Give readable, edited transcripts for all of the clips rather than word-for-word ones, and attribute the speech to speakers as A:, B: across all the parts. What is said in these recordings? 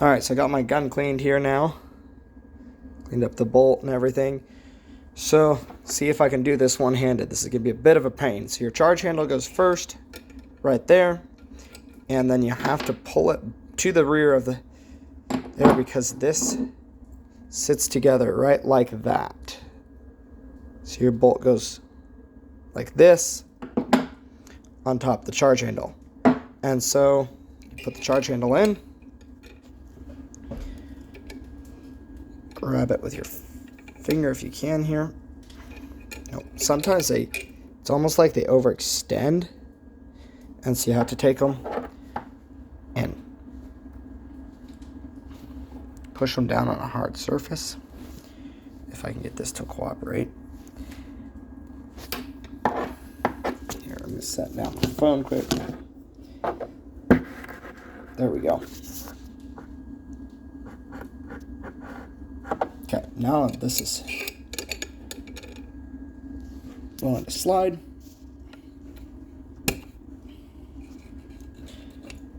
A: Alright, so I got my gun cleaned here now. Cleaned up the bolt and everything. So, see if I can do this one-handed. This is going to be a bit of a pain. So your charge handle goes first, right there. And then you have to pull it to the rear of the... there, because this sits together right like that. So your bolt goes like this on top of the charge handle. And so, you put the charge handle in. Grab it with your finger if you can here. Sometimes it's almost like they overextend, and so you have to take them and push them down on a hard surface. If I can get this to cooperate. Here, let me set down my phone quick. There we go. Okay, now this is going to slide.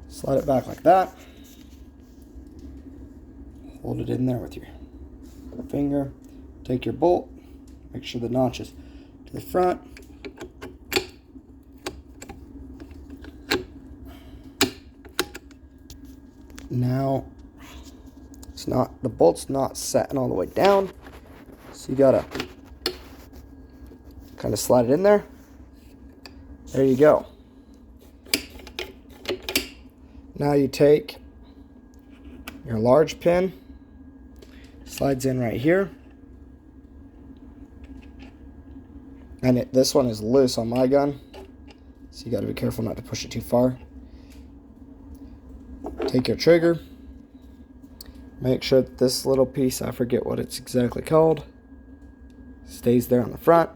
A: Slide it back like that. Hold it in there with your finger. Take your bolt. Make sure the notch is to the front. Now, the bolt's not setting all the way down, so you gotta kind of slide it in there. There you go. Now you take your large pin, slides in right here, and this one is loose on my gun, so you gotta be careful not to push it too far. Take your trigger. Make sure that this little piece, I forget what it's exactly called, stays there on the front.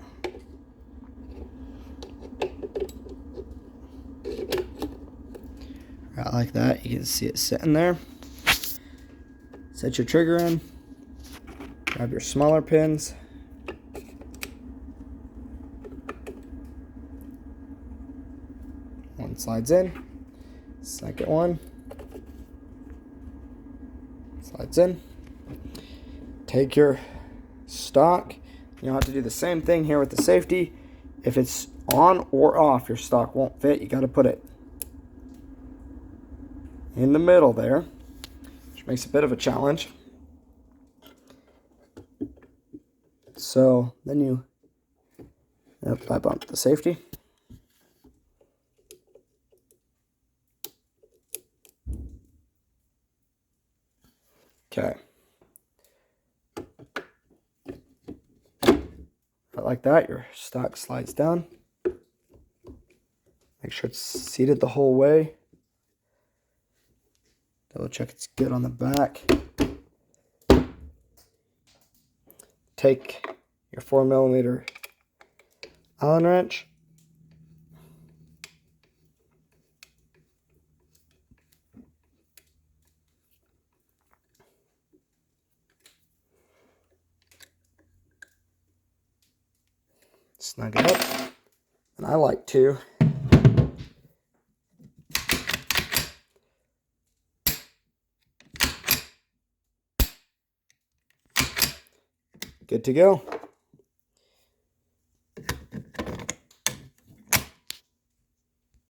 A: Right like that. You can see it sitting there. Set your trigger in. Grab your smaller pins. One slides in. Second one slides in. Take your stock. You'll have to do the same thing here with the safety. If it's on or off, your stock won't fit. You got to put it in the middle there, which makes a bit of a challenge. So then I bumped the safety. Okay. But like that, your stock slides down. Make sure it's seated the whole way. Double check it's good on the back. Take your 4mm Allen wrench. Snug it up. And I like to good to go.